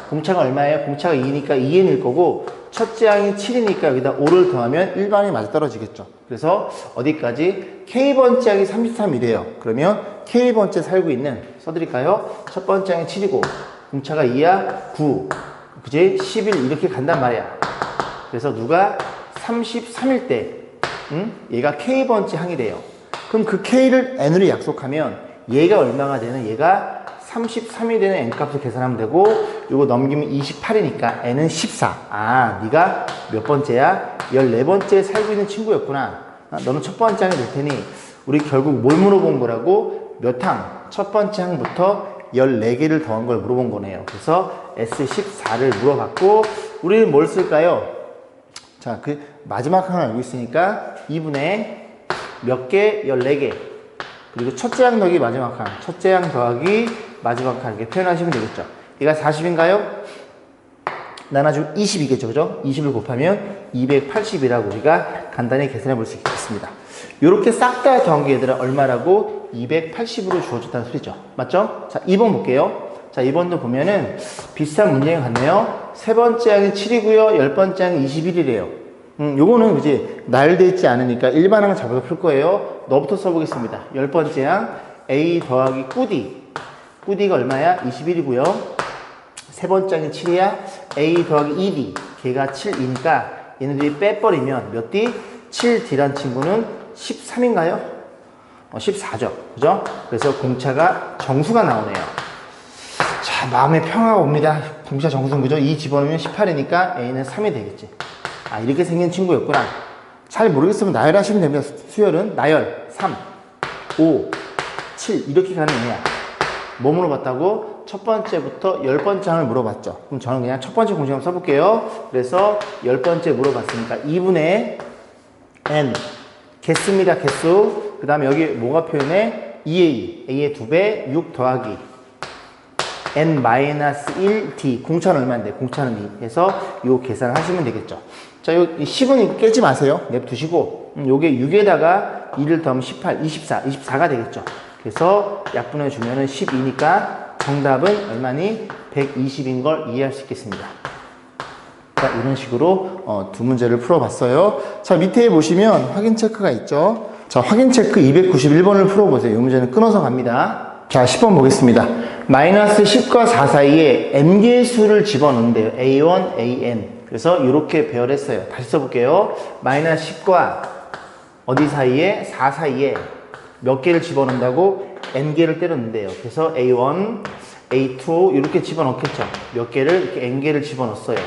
공차가 얼마예요? 공차가 2니까 2n일 거고 첫째 항이 7이니까 여기다 5를 더하면 일반항이 맞아떨어지겠죠. 그래서 어디까지? K번째 항이 33이래요. 그러면 K번째 살고 있는, 써드릴까요? 첫 번째 항이 7이고 공차가 2야 9, 그지? 11 이렇게 간단 말이야. 그래서 누가 33일 때 얘가 K번째 항이래요. 그럼 그 K를 N으로 약속하면 얘가 얼마가 되는? 얘가 33이 되는 N값을 계산하면 되고 이거 넘기면 28이니까 N은 14. 아, 네가 몇 번째야? 14번째에 살고 있는 친구였구나. 너는 첫 번째 항이 될 테니 우리 결국 뭘 물어본 거라고? 몇 항? 첫 번째 항부터 14개를 더한 걸 물어본 거네요. 그래서 S14를 물어봤고 우리는 뭘 쓸까요? 자, 마지막 항을 알고 있으니까 2분의 몇 개? 14개. 그리고 첫째 항 더하기 마지막 항. 첫째 항 더하기 마지막 항. 이렇게 표현하시면 되겠죠. 얘가 40인가요? 나눠주면 20이겠죠. 그죠? 20을 곱하면 280이라고 우리가 간단히 계산해 볼 수 있겠습니다. 이렇게 싹 다 더한 게 얘들아 얼마라고? 280으로 주어졌다는 소리죠. 맞죠? 자, 2번 볼게요. 자, 2번도 보면은 비슷한 문제가 같네요. 세 번째 항이 7이고요. 열 번째 항이 21이래요. 요거는 이제 나열되어 있지 않으니까 일반항을 잡아서 풀 거예요. 너부터 써보겠습니다. 열 번째 항 A 더하기 꾸디. 꾸디가 얼마야? 21이고요. 세 번째 항이 7이야. A 더하기 2D. 걔가 7이니까 얘네들이 빼버리면 몇 D? 7D란 친구는 13인가요? 14죠. 그죠? 그래서 공차가 정수가 나오네요. 자, 마음의 평화가 옵니다. 공차 정수는 그죠? 2 집어넣으면 18이니까 A는 3이 되겠지. 아, 이렇게 생긴 친구였구나. 잘 모르겠으면 나열하시면 됩니다. 수열은 나열 3, 5, 7 이렇게 가는 애야. 뭐 물어봤다고? 첫 번째부터 열 번째 항을 물어봤죠. 그럼 저는 그냥 첫 번째 공식 한번 써볼게요. 그래서 열 번째 물어봤으니까 2분의 n 개수입니다. 개수. 그 다음에 여기 뭐가 표현해? 2a, a의 2배 6 더하기 n-1d. 공차는 얼마인데? 공차는 2 해서 요 계산을 하시면 되겠죠. 자, 요 10은 깨지 마세요. 냅두시고 요게 6에다가 2를 더하면 18, 24가 되겠죠. 그래서 약분해 주면은 12니까 정답은 얼마니? 120인 걸 이해할 수 있겠습니다. 자, 이런 식으로 두 문제를 풀어봤어요. 자, 밑에 보시면 확인 체크가 있죠. 자, 확인 체크 291번을 풀어보세요. 이 문제는 끊어서 갑니다. 자, 10번 보겠습니다. 마이너스 10과 4 사이에 n개의 수를 집어넣는데요. a1, an. 그래서 이렇게 배열했어요. 다시 써볼게요. 마이너스 10과 어디 사이에? 4 사이에 몇 개를 집어넣는다고? n개를 때렸는데요. 그래서 a1, a2 이렇게 집어넣겠죠. 몇 개를? 이렇게 n개를 집어넣었어요.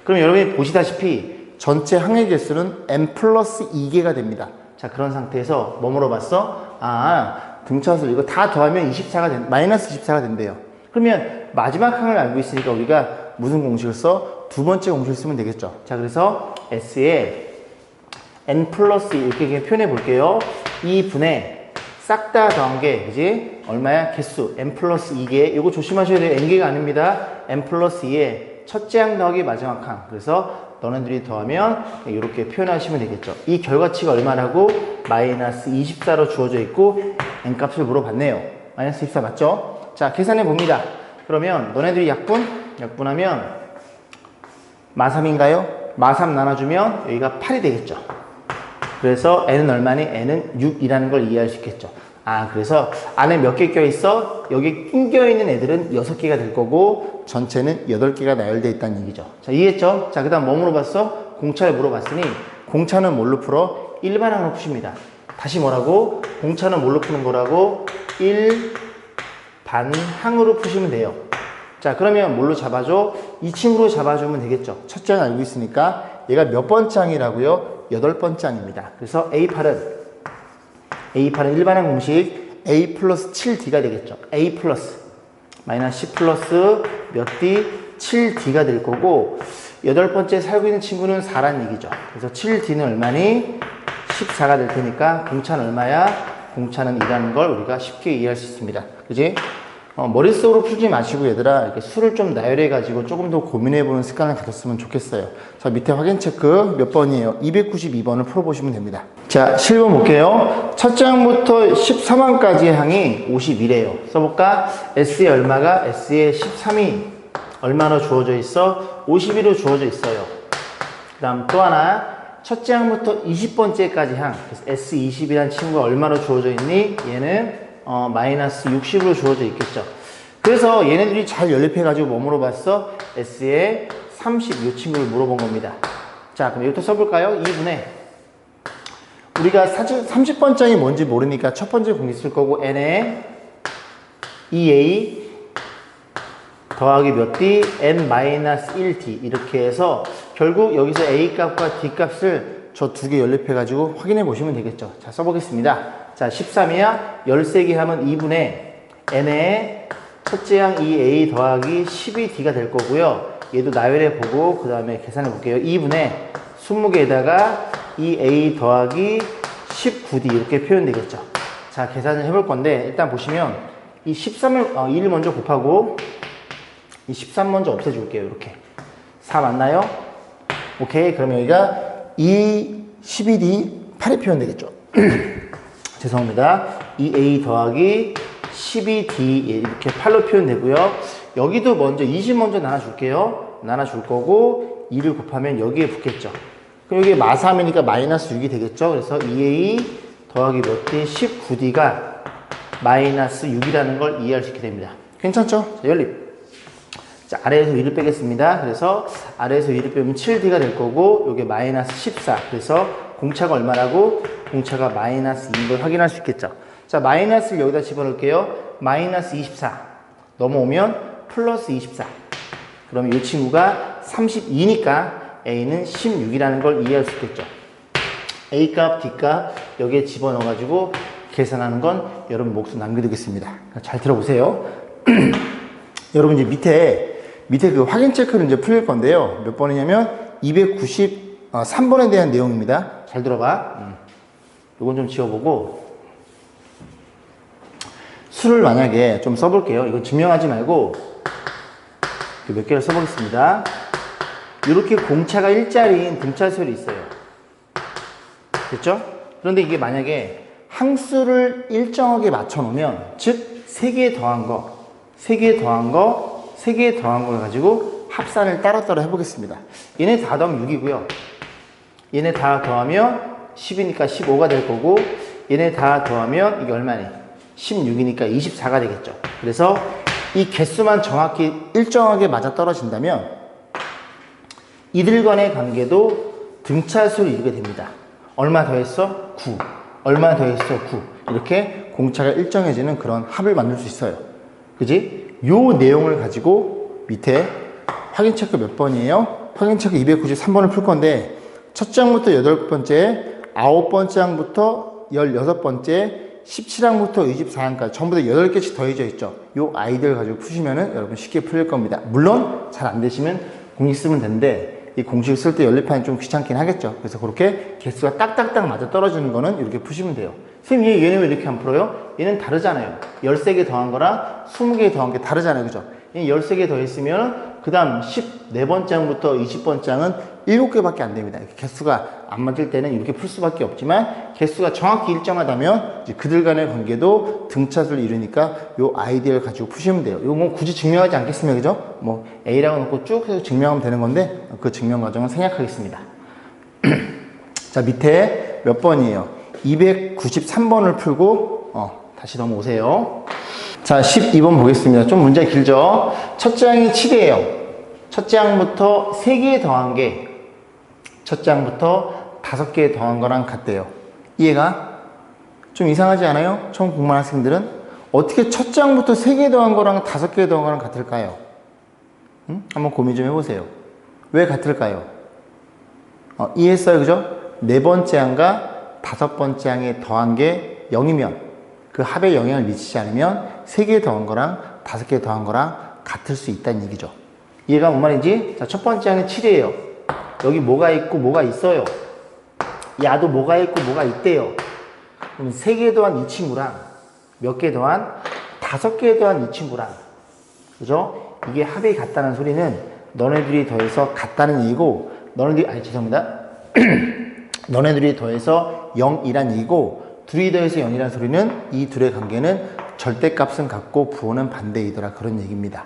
그럼 여러분이 보시다시피 전체 항의 개수는 n 플러스 2개가 됩니다. 자, 그런 상태에서 뭐 물어봤어? 아, 등차수 이거 다 더하면 24가 마이너스 24가 된대요. 그러면 마지막 항을 알고 있으니까 우리가 무슨 공식을 써? 두 번째 공식을 쓰면 되겠죠. 자, 그래서 S에 n 플러스 이렇게 표현해 볼게요. 2분의 싹 다 더한 게, 그지? 얼마야? 개수. n 플러스 2개. 이거 조심하셔야 돼요. n개가 아닙니다. n 플러스 2에 첫째 항 더하기 마지막 항. 그래서 너네들이 더하면 이렇게 표현하시면 되겠죠. 이 결과치가 얼마라고? 마이너스 24로 주어져 있고 n값을 물어봤네요. 마이너스 24 맞죠? 자, 계산해 봅니다. 그러면 너네들이 약분하면 마3인가요? 마3 나눠주면 여기가 8이 되겠죠. 그래서 n은 얼마니? n은 6이라는 걸 이해할 수 있겠죠. 아, 그래서 안에 몇 개 껴있어? 여기 낑겨있는 애들은 6개가 될 거고 전체는 8개가 나열되어 있다는 얘기죠. 자, 이해했죠? 자, 그 다음 뭐 물어봤어? 공차를 물어봤으니 공차는 뭘로 풀어? 일반항으로 푸십니다. 다시 뭐라고? 공차는 뭘로 푸는 거라고? 일반항으로 푸시면 돼요. 자, 그러면 뭘로 잡아줘? 이 친구로 잡아주면 되겠죠. 첫째 항 알고 있으니까 얘가 몇 번째 항이라고요? 8번째 항입니다. 그래서 A8은 일반항 공식 A 플러스 7D가 되겠죠. A 플러스 마이너스 10 플러스 몇 D? 7D가 될 거고 8번째 살고 있는 친구는 4란 얘기죠. 그래서 7D는 얼마니? 14가 될 테니까 공차는 얼마야? 공차는 2라는 걸 우리가 쉽게 이해할 수 있습니다. 그지? 머릿속으로 풀지 마시고 얘들아 이렇게 수를 좀 나열해 가지고 조금 더 고민해 보는 습관을 가졌으면 좋겠어요. 자, 밑에 확인 체크 몇 번이에요? 292번을 풀어보시면 됩니다. 자, 7번 볼게요. 첫째 항부터 13항까지의 항이 51이에요. 써볼까? S의 얼마가? S의 13이 얼마나 주어져 있어? 51로 주어져 있어요. 그 다음 또 하나 첫째 항부터 20번째까지 항 S20이라는 친구가 얼마로 주어져 있니? 얘는 마이너스 60으로 주어져 있겠죠. 그래서 얘네들이 잘 연립해가지고 뭐 물어봤어? S에 30 이 친구를 물어본 겁니다. 자, 그럼 이것도 써볼까요? 2분의 우리가 30번째이 뭔지 모르니까 첫 번째 공식 쓸 거고 n에 2a 더하기 몇 d? n-1d 이렇게 해서 결국 여기서 a 값과 d 값을 저 두 개 연립해가지고 확인해 보시면 되겠죠. 자, 써보겠습니다. 자, 13이야. 13개 하면 2분의 n에 첫째 항 2a 더하기 12d가 될 거고요. 얘도 나열해 보고 그 다음에 계산해 볼게요. 2분의 20개에다가 2a 더하기 19d 이렇게 표현되겠죠. 자, 계산을 해볼 건데 일단 보시면 이 13을 1을 먼저 곱하고 이 13 먼저 없애줄게요. 이렇게 4 맞나요? 오케이. 그러면 여기가 12d 8이 표현되겠죠. 죄송합니다. 2a 더하기 12d 이렇게 8로 표현되고요. 여기도 먼저 20 먼저 나눠줄게요. 나눠줄 거고 2를 곱하면 여기에 붙겠죠. 그럼 여기 마삼이니까 마이너스 6이 되겠죠. 그래서 2a 더하기 몇 d 19d가 마이너스 6이라는 걸 이해할 수 있게 됩니다. 괜찮죠? 자, 연립. 자, 아래에서 2를 빼겠습니다. 그래서 아래에서 2를 빼면 7d가 될 거고 요게 마이너스 14. 그래서 공차가 얼마라고? 공차가 마이너스 2인 걸 확인할 수 있겠죠. 자, 마이너스를 여기다 집어넣을게요. 마이너스 24 넘어오면 플러스 24. 그러면 이 친구가 32니까 A는 16이라는 걸 이해할 수 있겠죠. A값, D값 여기에 집어넣어가지고 계산하는 건 여러분 몫으로 남겨두겠습니다. 잘 들어보세요. 여러분 이제 밑에 그 확인 체크를 이제 풀릴 건데요. 몇 번이냐면 293번에 대한 내용입니다. 잘 들어봐. 요건 좀 지워보고 수를 만약에 좀 써볼게요. 이건 증명하지 말고 몇 개를 써보겠습니다. 이렇게 공차가 일자리인 등차수열이 있어요. 됐죠? 그런데 이게 만약에 항수를 일정하게 맞춰 놓으면 즉 3개 더한 거 3개 더한 거 3개 더한 걸 가지고 합산을 따로따로 해보겠습니다. 얘네 다 더하면 6이고요. 얘네 다 더하면 10이니까 15가 될 거고 얘네 다 더하면 이게 얼마니? 16이니까 24가 되겠죠. 그래서 이 개수만 정확히 일정하게 맞아 떨어진다면 이들 간의 관계도 등차수를 이루게 됩니다. 얼마 더했어? 9. 얼마 더했어? 9. 이렇게 공차가 일정해지는 그런 합을 만들 수 있어요. 그지? 요 내용을 가지고 밑에 확인 체크 몇 번이에요? 확인 체크 293번을 풀 건데 첫 장부터 8번째, 9번째 항부터 16번째, 17항부터 24항까지 전부 다 8개씩 더해져 있죠. 요 아이들 가지고 푸시면은 여러분 쉽게 풀릴 겁니다. 물론 잘 안 되시면 공식 쓰면 되는데 이 공식을 쓸 때 연립하기 좀 귀찮긴 하겠죠. 그래서 그렇게 개수가 딱딱딱 맞아 떨어지는 거는 이렇게 푸시면 돼요. 선생님 얘는 왜 이렇게 안 풀어요? 얘는 다르잖아요. 13개 더한 거랑 20개 더한 게 다르잖아요. 그죠? 얘 13개 더했으면 그 다음 14번째 항부터 20번째 항은 7개밖에 안 됩니다. 개수가 안 맞을 때는 이렇게 풀 수밖에 없지만 개수가 정확히 일정하다면 이제 그들 간의 관계도 등차수를 이루니까 요 아이디어를 가지고 푸시면 돼요. 이거 뭐 굳이 증명하지 않겠습니다. 그죠? 뭐 A라고 놓고 쭉 해서 증명하면 되는 건데 그 증명 과정은 생략하겠습니다. 자, 밑에 몇 번이에요? 293번을 풀고 다시 넘어오세요. 자, 12번 보겠습니다. 좀 문제가 길죠? 첫째 항이 7이에요. 첫째 항부터 3개 더한 게 첫째 항부터 5개 더한 거랑 같대요. 이해가? 좀 이상하지 않아요? 처음 공부한 학생들은? 어떻게 첫째 항부터 3개 더한 거랑 5개 더한 거랑 같을까요? 한번 고민 좀 해보세요. 왜 같을까요? 이해했어요? 그죠? 네 번째 항과 5번째 항에 더한 게 0이면 그 합에 영향을 미치지 않으면 3개 더한 거랑 5개 더한 거랑 같을 수 있다는 얘기죠. 이해가 뭔 말인지? 자, 첫 번째 항은 7이에요. 여기 뭐가 있고 뭐가 있어요. 야도 뭐가 있고 뭐가 있대요. 그럼 3개 더한 이 친구랑 몇 개 더한? 5개 더한 이 친구랑, 그죠? 이게 합이 같다는 소리는 너네들이 더해서 같다는 얘기고 죄송합니다. 너네들이 더해서 0이란 얘기고 둘이 더해서 0이라는 소리는 이 둘의 관계는 절대값은 같고 부호는 반대이더라, 그런 얘기입니다.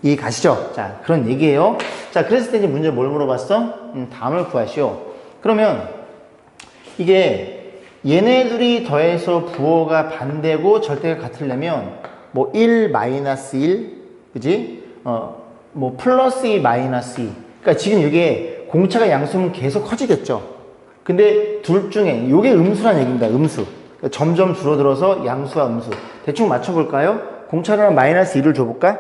이해 가시죠? 자, 그런 얘기예요. 자, 그랬을 때 이제 문제 뭘 물어봤어? 다음을 구하시오. 그러면 이게 얘네들이 더해서 부호가 반대고 절대가 같으려면 뭐 1 마이너스 1, 그지? 뭐 플러스 2 마이너스 2. 그러니까 지금 이게 공차가 양수면 계속 커지겠죠. 근데 둘 중에 이게 음수란 얘기입니다. 음수. 그러니까 점점 줄어들어서 양수와 음수. 대충 맞춰볼까요? 공차를 마이너스 2를 줘볼까?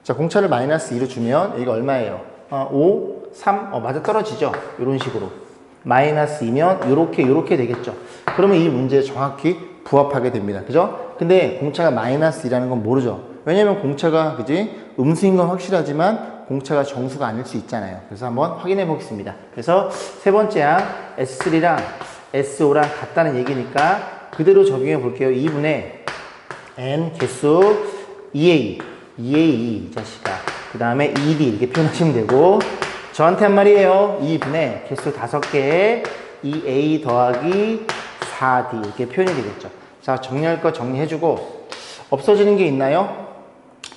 자, 공차를 마이너스 2로 주면 여기가 얼마예요? 5, 3, 맞아 떨어지죠? 이런 식으로. 마이너스 2면 요렇게 되겠죠. 그러면 이 문제에 정확히 부합하게 됩니다. 그죠? 근데 공차가 마이너스 2라는 건 모르죠. 왜냐면 공차가, 그지? 음수인 건 확실하지만 공차가 정수가 아닐 수 있잖아요. 그래서 한번 확인해 보겠습니다. 그래서 세 번째 항 S3랑 SO랑 같다는 얘기니까 그대로 적용해 볼게요. 2분의 N 개수 2A 이 자식아. 그 다음에 ED 이렇게 표현하시면 되고, 저한테 한 말이에요. 2분의 개수 5개에 2A 더하기 4D 이렇게 표현이 되겠죠. 자, 정리할 거 정리해주고, 없어지는 게 있나요?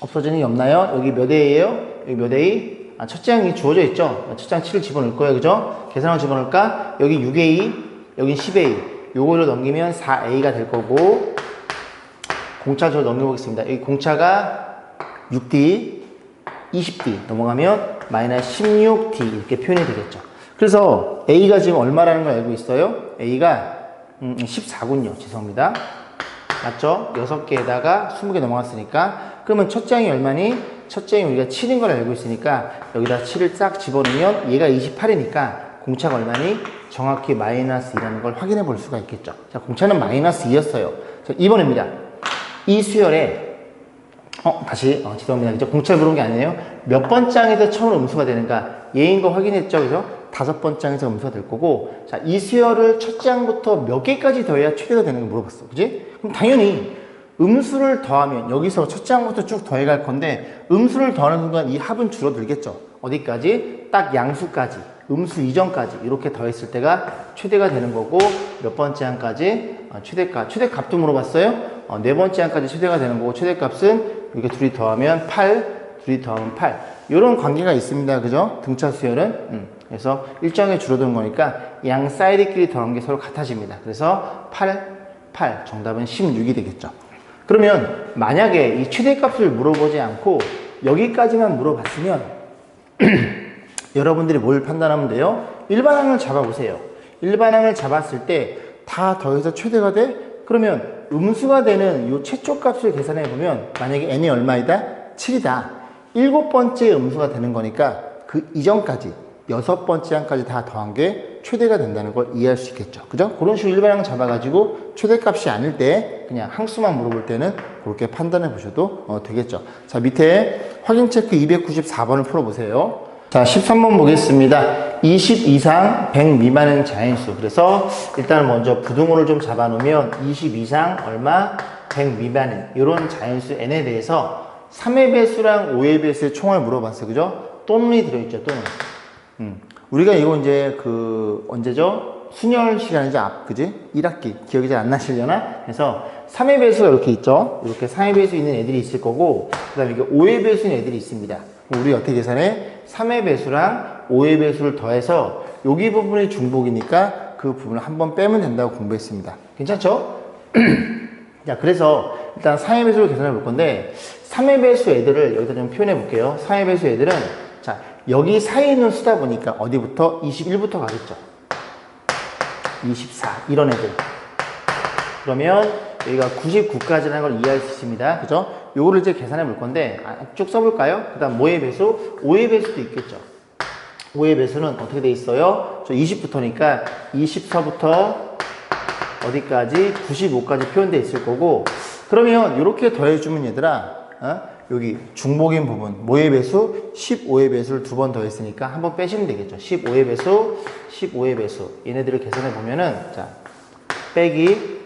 없어지는 게 없나요? 여기 몇 A예요? 여기 몇 A? 아, 첫째 항이 주어져 있죠? 첫째 항 7을 집어넣을 거예요. 그죠? 계산을 집어넣을까? 여기 6A, 여기 10A. 요거를 넘기면 4A가 될 거고, 공차 저 넘겨보겠습니다. 여기 공차가 6D, 20D 넘어가면 마이너스 16D 이렇게 표현이 되겠죠. 그래서 A가 지금 얼마라는 걸 알고 있어요? A가 14군요. 죄송합니다. 맞죠? 6개에다가 20개 넘어갔으니까. 그러면 첫째 항이 얼마니? 첫째 항이 우리가 7인 걸 알고 있으니까 여기다 7을 싹 집어넣으면 얘가 28이니까 공차가 얼마니? 정확히 마이너스 2라는 걸 확인해 볼 수가 있겠죠. 자, 공차는 마이너스 2였어요. 자, 2번입니다. 이 수열에 죄송합니다. 이제 공차를 물어본 게 아니에요. 몇 번째 항에서 처음으로 음수가 되는가? 얘인 거 확인했죠? 그죠? 5번째 항에서 음수가 될 거고, 자, 이 수열을 첫째 항부터 몇 개까지 더해야 최대가 되는 걸 물어봤어. 그지? 그럼 당연히 음수를 더하면 여기서 첫째 항부터 쭉 더해갈 건데, 음수를 더하는 순간 이 합은 줄어들겠죠. 어디까지? 딱 양수까지, 음수 이전까지 이렇게 더했을 때가 최대가 되는 거고, 몇 번째 항까지? 최대값도 물어봤어요? 네 번째 항까지 최대가 되는 거고, 최대값은 이렇게 둘이 더하면 8, 둘이 더하면 8. 이런 관계가 있습니다. 그죠? 등차 수열은. 그래서 일정에 줄어드는 거니까 양 사이드끼리 더한 게 서로 같아집니다. 그래서 8. 정답은 16이 되겠죠. 그러면 만약에 이 최대값을 물어보지 않고 여기까지만 물어봤으면 여러분들이 뭘 판단하면 돼요? 일반항을 잡아보세요. 일반항을 잡았을 때 다 더해서 최대가 돼? 그러면 음수가 되는 이 최초 값을 계산해 보면 만약에 n이 얼마이다? 7이다. 7번째 음수가 되는 거니까 그 이전까지 6번째 항까지 다 더한 게 최대가 된다는 걸 이해할 수 있겠죠. 그죠? 그런 식으로 일반항 잡아가지고 최대값이 아닐 때 그냥 항수만 물어볼 때는 그렇게 판단해 보셔도 되겠죠. 자, 밑에 확인 체크 294번을 풀어보세요. 자, 13번 보겠습니다. 20 이상 100 미만은 자연수. 그래서 일단 먼저 부등호를 좀 잡아놓으면 20 이상 얼마? 100 미만은 이런 자연수 n에 대해서 3의 배수랑 5의 배수의 총을 물어봤어요. 그죠? 또는이 들어있죠. 또는. 우리가 이거 이제 언제죠? 순열 시간이죠. 그지? 1학기. 기억이 잘 안 나시려나? 그래서 3의 배수가 이렇게 있죠. 이렇게 3의 배수 있는 애들이 있을 거고, 그 다음에 이게 5의 배수 있는 애들이 있습니다. 우리 어떻게 계산해? 3의 배수랑 5의 배수를 더해서 여기 부분이 중복이니까 그 부분을 한번 빼면 된다고 공부했습니다. 괜찮죠? 자, 그래서 일단 3의 배수를 계산해 볼 건데, 3의 배수 애들을 여기다 좀 표현해 볼게요. 3의 배수 애들은, 자, 여기 사이에 있는 수다 보니까 어디부터? 21부터 가겠죠. 24. 이런 애들. 그러면 여기가 99까지라는 걸 이해할 수 있습니다. 그죠? 요거를 이제 계산해 볼 건데, 쭉 써볼까요? 그 다음 뭐의 배수? 5의 배수도 있겠죠. 5의 배수는 어떻게 돼 있어요? 저 20부터니까 20서부터 어디까지? 95까지 표현되어 있을 거고, 그러면 이렇게 더해주면 얘들아, 여기 중복인 부분, 뭐의 배수? 15의 배수를 두 번 더했으니까 한번 빼시면 되겠죠. 15의 배수, 15의 배수. 얘네들을 계산해 보면은, 자, 빼기,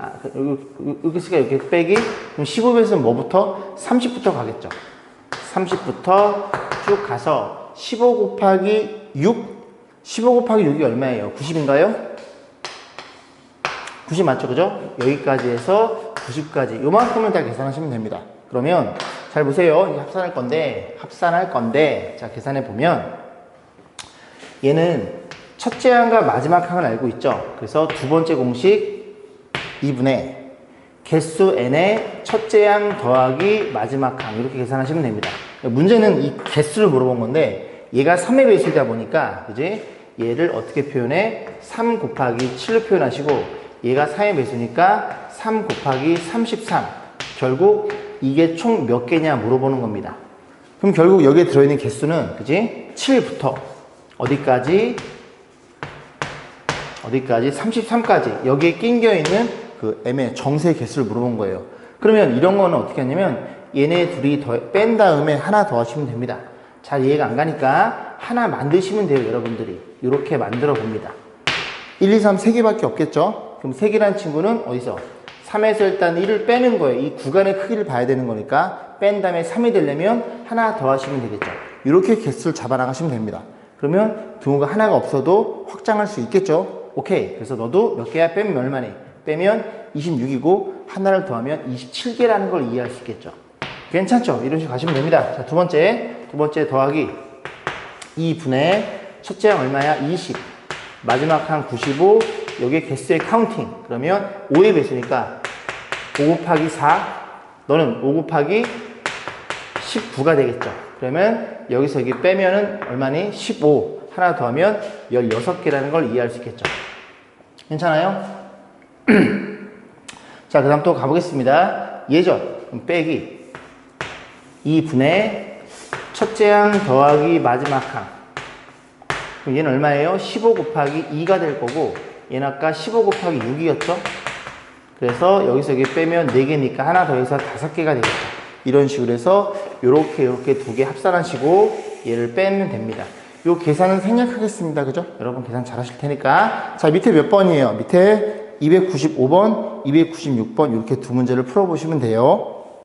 여기 쓰니까 이렇게 빼기, 그럼 15배수는 뭐부터? 30부터 가겠죠. 30부터 쭉 가서 15 곱하기 6, 15 곱하기 6이 얼마예요? 90인가요? 90 맞죠? 그죠? 여기까지 해서 90까지. 요만큼을 다 계산하시면 됩니다. 그러면 잘 보세요. 이제 합산할 건데, 자, 계산해 보면 얘는 첫째 항과 마지막 항을 알고 있죠. 그래서 두 번째 공식 2분의 개수 n의 첫째 항 더하기 마지막 항 이렇게 계산하시면 됩니다. 문제는 이 개수를 물어본 건데 얘가 3의 배수이다 보니까 그지? 얘를 어떻게 표현해? 3 곱하기 7로 표현하시고 얘가 4의 배수니까 3 곱하기 33. 결국 이게 총 몇 개냐 물어보는 겁니다. 그럼 결국 여기에 들어있는 개수는 그지? 7부터 어디까지? 33까지 여기에 낑겨 있는 그 m의 정세 개수를 물어본 거예요. 그러면 이런 거는 어떻게 하냐면 얘네 둘이 뺀 다음에 하나 더 하시면 됩니다. 잘 이해가 안 가니까 하나 만드시면 돼요, 여러분들이. 이렇게 만들어 봅니다. 1, 2, 3 3개밖에 없겠죠? 그럼 3개란 친구는 어디서? 3에서 일단 1을 빼는 거예요. 이 구간의 크기를 봐야 되는 거니까 뺀 다음에 3이 되려면 하나 더 하시면 되겠죠. 이렇게 개수를 잡아나가시면 됩니다. 그러면 등호가 하나가 없어도 확장할 수 있겠죠? 오케이. 그래서 너도 몇 개야? 빼면 얼마네? 빼면 26이고 하나를 더하면 27개라는 걸 이해할 수 있겠죠. 괜찮죠? 이런 식으로 가시면 됩니다. 자, 두 번째 더하기 2분의 첫째 항 얼마야? 20. 마지막 항 95. 여기에 개수의 카운팅. 그러면 5의 배수니까 5 곱하기 4. 너는 5 곱하기 19가 되겠죠. 그러면 여기서 여기 빼면은 얼마니? 15. 하나 더하면 16개라는 걸 이해할 수 있겠죠. 괜찮아요? 자, 그 다음 또 가보겠습니다. 예전 빼기 2분의 첫째 항 더하기 마지막 항. 그럼 얘는 얼마예요? 15 곱하기 2가 될 거고 얘는 아까 15 곱하기 6이었죠? 그래서 여기서 여기 빼면 4개니까 하나 더해서 5개가 되겠죠. 이런 식으로 해서 요렇게 두 개 합산하시고 얘를 빼면 됩니다. 요 계산은 생략하겠습니다. 그죠? 여러분 계산 잘 하실 테니까. 자, 밑에 몇 번이에요? 밑에 295번, 296번 이렇게 두 문제를 풀어보시면 돼요.